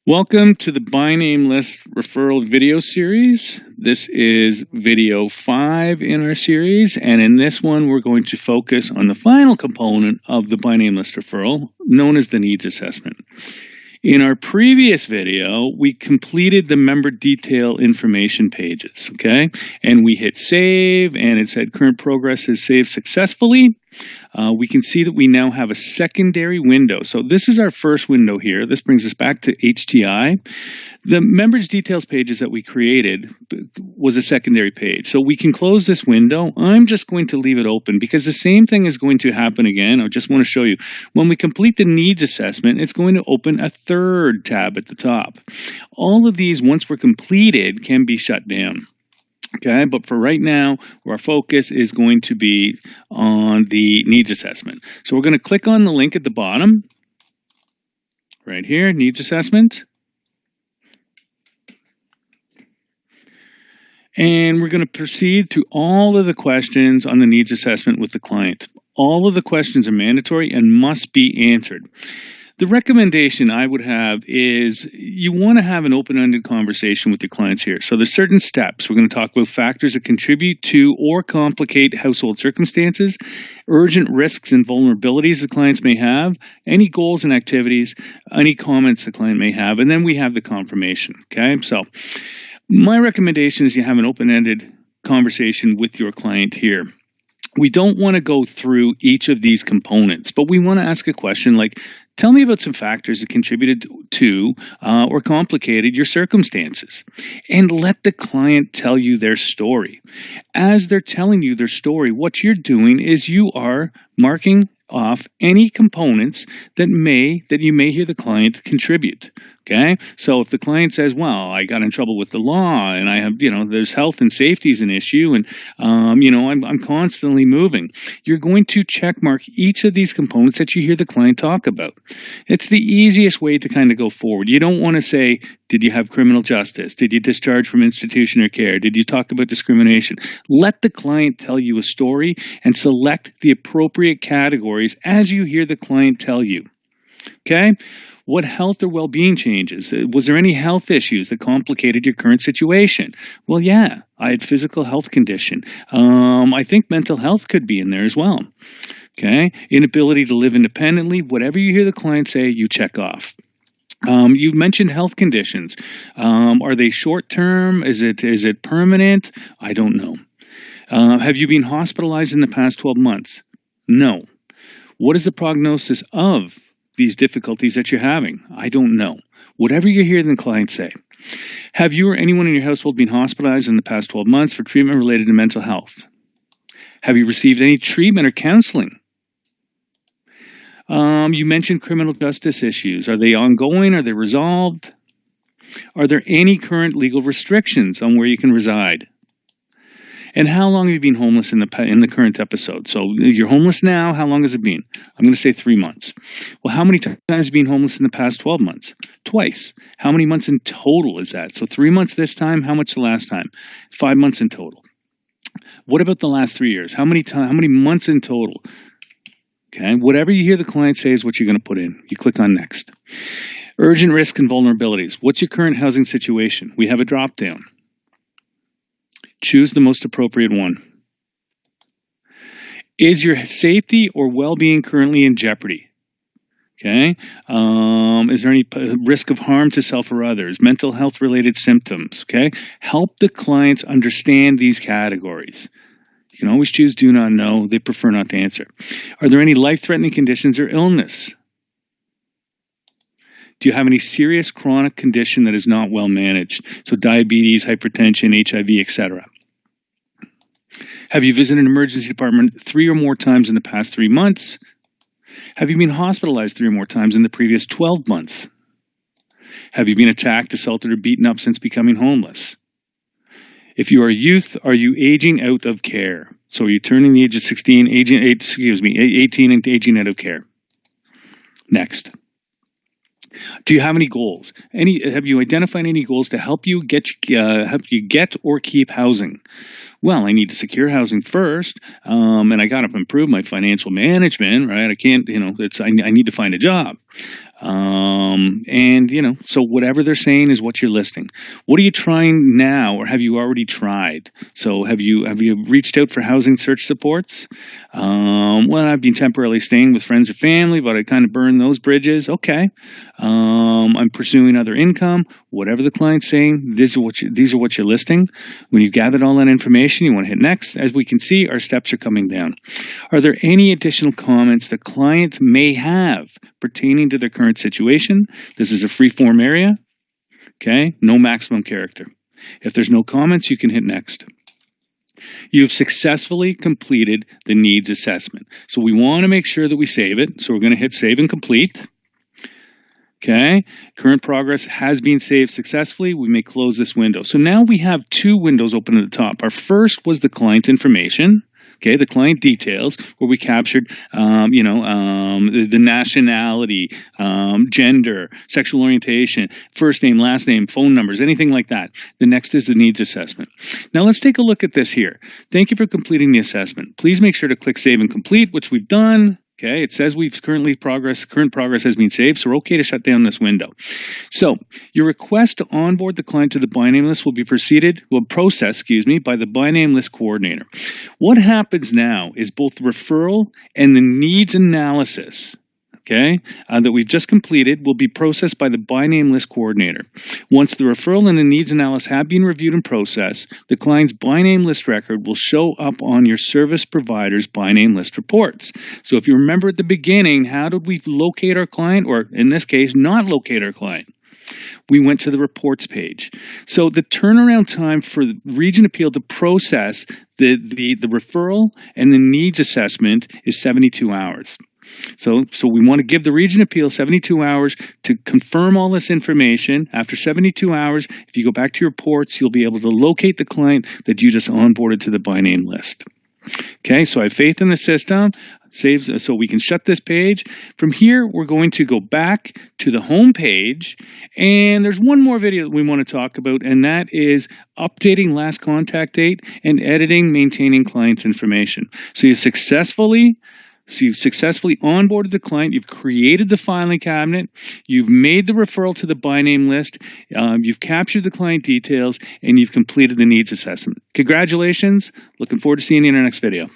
Welcome to the By Name List referral video series. This is video 5 in our series, and in this one we're going to focus on the final component of the By Name List referral, known as the needs assessment. In our previous video, we completed the member detail information pages, okay? And we hit save, and it said current progress is saved successfully. We can see that we now have a secondary window. So this is our first window here. This brings us back to HTI. The members details pages that we created was a secondary page. So we can close this window. I'm just going to leave it open because the same thing is going to happen again. I just want to show you. When we complete the needs assessment, it's going to open a third tab at the top. All of these, once we're completed, can be shut down. Okay, but for right now, our focus is going to be on the needs assessment. So we're going to click on the link at the bottom, right here, needs assessment. And we're going to proceed through all of the questions on the needs assessment with the client. All of the questions are mandatory and must be answered. The recommendation I would have is you want to have an open-ended conversation with your clients here. So there's certain steps. We're going to talk about factors that contribute to or complicate household circumstances, urgent risks and vulnerabilities the clients may have, any goals and activities, any comments the client may have, and then we have the confirmation. Okay, so my recommendation is you have an open-ended conversation with your client here. We don't want to go through each of these components, but we want to ask a question like, tell me about some factors that contributed to or complicated your circumstances, and let the client tell you their story. As they're telling you their story, what you're doing is you are marking off any components that you may hear the client contribute. Okay, so if the client says, well, I got in trouble with the law and I have, there's health and safety is an issue and, I'm constantly moving, you're going to check mark each of these components that you hear the client talk about. It's the easiest way to kind of go forward. You don't want to say, did you have criminal justice? Did you discharge from institution or care? Did you talk about discrimination? Let the client tell you a story and select the appropriate categories as you hear the client tell you. Okay? What health or well-being changes? Was there any health issues that complicated your current situation? Well, yeah, I had physical health condition. I think mental health could be in there as well. Okay, inability to live independently. Whatever you hear the client say, you check off. You mentioned health conditions. Are they short-term? Is it permanent? I don't know. Have you been hospitalized in the past 12 months? No. What is the prognosis of these difficulties that you're having? I don't know. Whatever you hear the client say. Have you or anyone in your household been hospitalized in the past 12 months for treatment related to mental health? Have you received any treatment or counseling? You mentioned criminal justice issues. Are they ongoing? Are they resolved? Are there any current legal restrictions on where you can reside? And how long have you been homeless in the current episode? So you're homeless now. How long has it been? I'm going to say 3 months. Well, how many times have you been homeless in the past 12 months? Twice. How many months in total is that? So 3 months this time. How much the last time? 5 months in total. What about the last 3 years? How many months in total? Okay. Whatever you hear the client say is what you're going to put in. You click on next. Urgent risk and vulnerabilities. What's your current housing situation? We have a drop down. Choose the most appropriate one. Is your safety or well-being currently in jeopardy? Okay. Is there any risk of harm to self or others? Mental health related symptoms. Okay. Help the clients understand these categories. You can always choose do not know. They prefer not to answer. Are there any life-threatening conditions or illness? Do you have any serious chronic condition that is not well managed? So diabetes, hypertension, HIV, etc. Have you visited an emergency department 3 or more times in the past 3 months? Have you been hospitalized 3 or more times in the previous 12 months? Have you been attacked, assaulted, or beaten up since becoming homeless? If you are a youth, are you aging out of care? So are you turning the age of 18 and aging out of care? Next. Do you have any goals? Have you identified any goals to help you get or keep housing? Well, I need to secure housing first, and I got to improve my financial management, right? I can't, I need to find a job. And, so whatever they're saying is what you're listing. What are you trying now, or have you already tried? So have you reached out for housing search supports? Well, I've been temporarily staying with friends or family, but I kind of burned those bridges. Okay. I'm pursuing other income. Whatever the client's saying, these are what you're listing. When you've gathered all that information, you want to hit next. As we can see, our steps are coming down. Are there any additional comments the client may have pertaining to their current situation? This is a free-form area. Okay, no maximum character. If there's no comments, you can hit next. You've successfully completed the needs assessment. So we want to make sure that we save it. So we're going to hit save and complete. Okay, current progress has been saved successfully. We may close this window. So now we have two windows open at the top. Our first was the client information. Okay, the client details, where we captured, the nationality, gender, sexual orientation, first name, last name, phone numbers, anything like that. The next is the needs assessment. Now let's take a look at this here. Thank you for completing the assessment. Please make sure to click Save and Complete, which we've done. Okay, it says current progress has been saved, so we're okay to shut down this window. So your request to onboard the client to the by name list will be processed by the by name list coordinator. What happens now is both the referral and the needs analysis, that we've just completed will be processed by the by name list coordinator. Once the referral and the needs analysis have been reviewed and processed, the client's by name list record will show up on your service provider's by name list reports. So if you remember at the beginning, how did we locate our client, or in this case, not locate our client? We went to the reports page. So the turnaround time for the Region Appeal to process the referral and the needs assessment is 72 hours. So we want to give the Region Appeal 72 hours to confirm all this information. After 72 hours, if you go back to your reports, you'll be able to locate the client that you just onboarded to the by name list. Okay, so I have faith in the system. Saves, so we can shut this page. From here, we're going to go back to the home page, and there's one more video that we want to talk about, and that is updating last contact date and editing, maintaining client's information. So you've successfully onboarded the client, you've created the filing cabinet, you've made the referral to the by name list, you've captured the client details, and you've completed the needs assessment. Congratulations. Looking forward to seeing you in our next video.